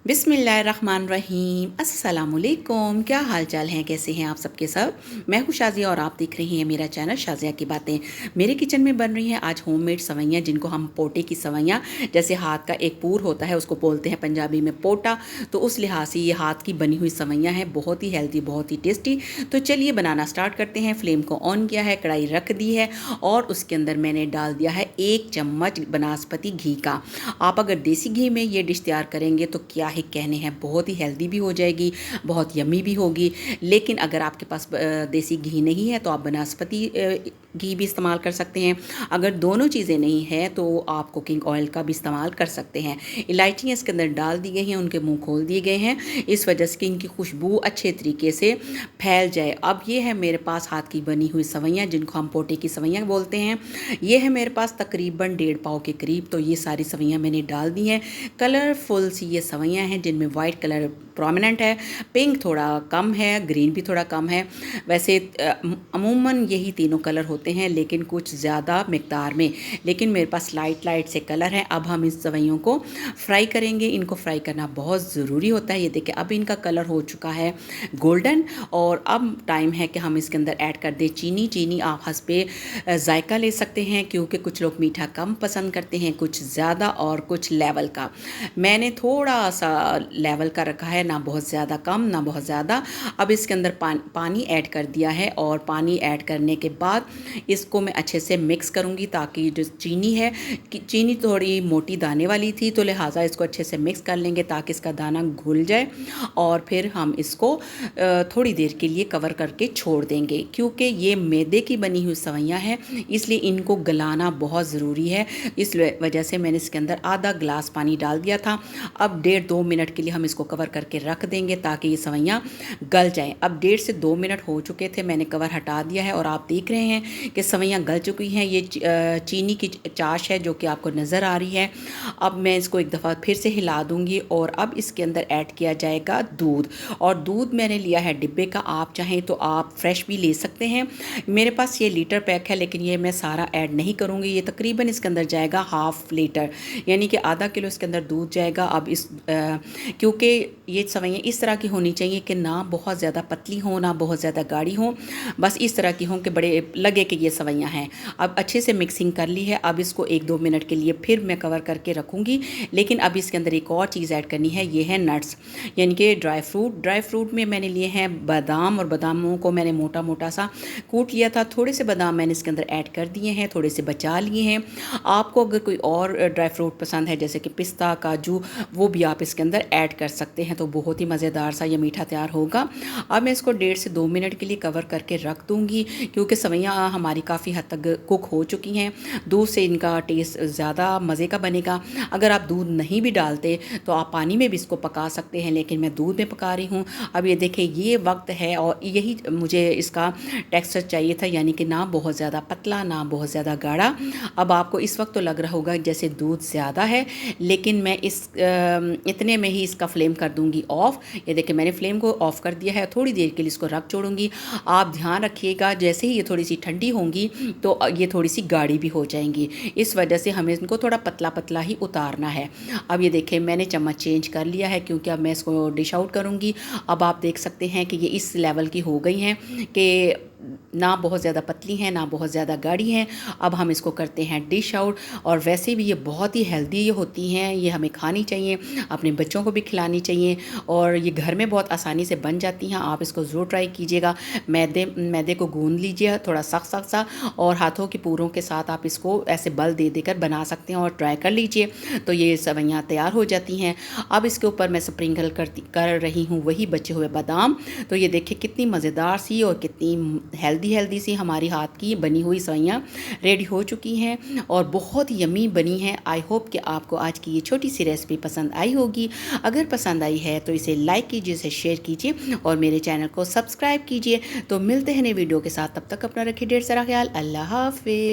बिस्मिल्लाहिर्रहमानिर्रहीम। अस्सलामुअलैकुम। क्या हाल चाल हैं, कैसे हैं आप सबके सब। मैं हूँ शाज़िया और आप देख रही हैं मेरा चैनल शाज़िया की बातें। मेरे किचन में बन रही हैं आज होममेड सवैयाँ, जिनको हम पोटे की सवैयाँ, जैसे हाथ का एक पूर होता है उसको बोलते हैं पंजाबी में पोटा, तो उस लिहाज से ये हाथ की बनी हुई सवैयाँ हैं, बहुत ही हेल्दी, बहुत ही टेस्टी। तो चलिए बनाना स्टार्ट करते हैं। फ्लेम को ऑन किया है, कढ़ाई रख दी है और उसके अंदर मैंने डाल दिया है 1 चम्मच बनास्पति घी का। आप अगर देसी घी में ये डिश तैयार करेंगे तो क्या ही कहने हैं, बहुत ही हेल्दी भी हो जाएगी, बहुत यम्मी भी होगी। लेकिन अगर आपके पास देसी घी नहीं है तो आप बनास्पति घी भी इस्तेमाल कर सकते हैं। अगर दोनों चीज़ें नहीं हैं तो आप कुकिंग ऑयल का भी इस्तेमाल कर सकते हैं। इलायचियाँ इसके अंदर डाल दी गई हैं, उनके मुंह खोल दिए गए हैं, इस वजह से कि इनकी खुशबू अच्छे तरीके से फैल जाए। अब ये है मेरे पास हाथ की बनी हुई सवैयाँ, जिनको हम पोटे की सवैयाँ बोलते हैं। ये है मेरे पास तकरीबन 1.5 पाव के करीब। तो ये सारी सवैयाँ मैंने डाल दी हैं। कलरफुल सी ये सवैयाँ हैं जिनमें वाइट कलर प्रोमिनेंट है, पिंक थोड़ा कम है, ग्रीन भी थोड़ा कम है। वैसे अमूमन यही तीनों कलर होते हैं, लेकिन कुछ ज़्यादा मिकदार में। लेकिन मेरे पास लाइट लाइट से कलर हैं। अब हम इस सवैयों को फ्राई करेंगे। इनको फ्राई करना बहुत ज़रूरी होता है। ये देखिए अब इनका कलर हो चुका है गोल्डन, और अब टाइम है कि हम इसके अंदर ऐड कर दें चीनी। चीनी आप हस्बे जायका ले सकते हैं, क्योंकि कुछ लोग मीठा कम पसंद करते हैं, कुछ ज़्यादा और कुछ लेवल का। मैंने थोड़ा सा लेवल का रखा है, ना बहुत ज़्यादा कम ना बहुत ज़्यादा। अब इसके अंदर पानी ऐड कर दिया है, और पानी ऐड करने के बाद इसको मैं अच्छे से मिक्स करूँगी, ताकि जो चीनी है, चीनी थोड़ी मोटी दाने वाली थी, तो लिहाजा इसको अच्छे से मिक्स कर लेंगे ताकि इसका दाना घुल जाए। और फिर हम इसको थोड़ी देर के लिए कवर करके छोड़ देंगे, क्योंकि ये मैदे की बनी हुई सवैयाँ हैं, इसलिए इनको गलाना बहुत ज़रूरी है। इस वजह से मैंने इसके अंदर आधा गिलास पानी डाल दिया था। अब 1.5-2 मिनट के लिए हम इसको कवर करके रख देंगे ताकि ये सवैयाँ गल जाएं। अब 1.5 से 2 मिनट हो चुके थे, मैंने कवर हटा दिया है और आप देख रहे हैं कि सवैयाँ गल चुकी हैं। ये चीनी की चाश है जो कि आपको नज़र आ रही है। अब मैं इसको एक दफ़ा फिर से हिला दूँगी, और अब इसके अंदर ऐड किया जाएगा दूध। और दूध मैंने लिया है डिब्बे का, आप चाहें तो आप फ्रेश भी ले सकते हैं। मेरे पास ये लीटर पैक है, लेकिन ये मैं सारा ऐड नहीं करूँगी। ये तकरीबन इसके अंदर जाएगा हाफ़ लीटर, यानी कि आधा किलो इसके अंदर दूध जाएगा। अब क्योंकि ये सवैयाँ इस तरह की होनी चाहिए कि ना बहुत ज़्यादा पतली हो ना बहुत ज़्यादा गाढ़ी हो, बस इस तरह की हों कि बड़े लगे कि ये सवैयाँ हैं। अब अच्छे से मिक्सिंग कर ली है। अब इसको 1-2 मिनट के लिए फिर मैं कवर करके रखूँगी। लेकिन अब इसके अंदर एक और चीज़ ऐड करनी है, ये है नट्स, यानी कि ड्राई फ्रूट। ड्राई फ्रूट में मैंने लिए हैं बादाम, और बादामों को मैंने मोटा मोटा सा कूट लिया था। थोड़े से बादाम मैंने इसके अंदर ऐड कर दिए हैं, थोड़े से बचा लिए हैं। आपको अगर कोई और ड्राई फ्रूट पसंद है, जैसे कि पिस्ता, काजू, वो भी आप इसके अंदर ऐड कर सकते हैं, तो बहुत ही मज़ेदार सा ये मीठा तैयार होगा। अब मैं इसको 1.5 से 2 मिनट के लिए कवर करके रख दूँगी, क्योंकि सवैयाँ हमारी काफ़ी हद तक कुक हो चुकी हैं। दूध से इनका टेस्ट ज़्यादा मज़े का बनेगा। अगर आप दूध नहीं भी डालते तो आप पानी में भी इसको पका सकते हैं, लेकिन मैं दूध में पका रही हूँ। अब ये देखिए ये वक्त है, और यही मुझे इसका टेक्सचर चाहिए था, यानी कि ना बहुत ज़्यादा पतला ना बहुत ज़्यादा गाढ़ा। अब आपको इस वक्त तो लग रहा होगा जैसे दूध ज़्यादा है, लेकिन मैं इतने में ही इसका फ्लेम कर दूंगी ऑफ़। ये देखिए मैंने फ्लेम को ऑफ़ कर दिया है, थोड़ी देर के लिए इसको रख छोड़ूंगी। आप ध्यान रखिएगा, जैसे ही ये थोड़ी सी ठंडी होंगी तो ये थोड़ी सी गाढ़ी भी हो जाएंगी, इस वजह से हमें इनको थोड़ा पतला पतला ही उतारना है। अब ये देखिए मैंने चम्मच चेंज कर लिया है, क्योंकि अब मैं इसको डिश आउट करूँगी। अब आप देख सकते हैं कि ये इस लेवल की हो गई हैं कि ना बहुत ज़्यादा पतली हैं ना बहुत ज़्यादा गाढ़ी हैं। अब हम इसको करते हैं डिश आउट। और वैसे भी ये बहुत ही हेल्दी होती हैं, ये हमें खानी चाहिए, अपने बच्चों को भी खिलानी चाहिए, और ये घर में बहुत आसानी से बन जाती हैं। आप इसको ज़रूर ट्राई कीजिएगा। मैदे को गूंद लीजिए थोड़ा सख्त सख्त सा, और हाथों के पूरों के साथ आप इसको ऐसे बल दे देकर बना सकते हैं, और ट्राई कर लीजिए, तो ये सवैयाँ तैयार हो जाती हैं। अब इसके ऊपर मैं स्प्रिंकल कर रही हूँ वही बचे हुए बादाम। तो ये देखिए कितनी मज़ेदार सी और कितनी हेल्दी सी हमारी हाथ की बनी हुई सवैयाँ रेडी हो चुकी हैं, और बहुत यमी बनी हैं। आई होप कि आपको आज की ये छोटी सी रेसिपी पसंद आई होगी। अगर पसंद आई है तो इसे लाइक कीजिए, इसे शेयर कीजिए, और मेरे चैनल को सब्सक्राइब कीजिए। तो मिलते हैं नए वीडियो के साथ, तब तक अपना रखिए ढेर सारा ख्याल। अल्लाह हाफ़िज़।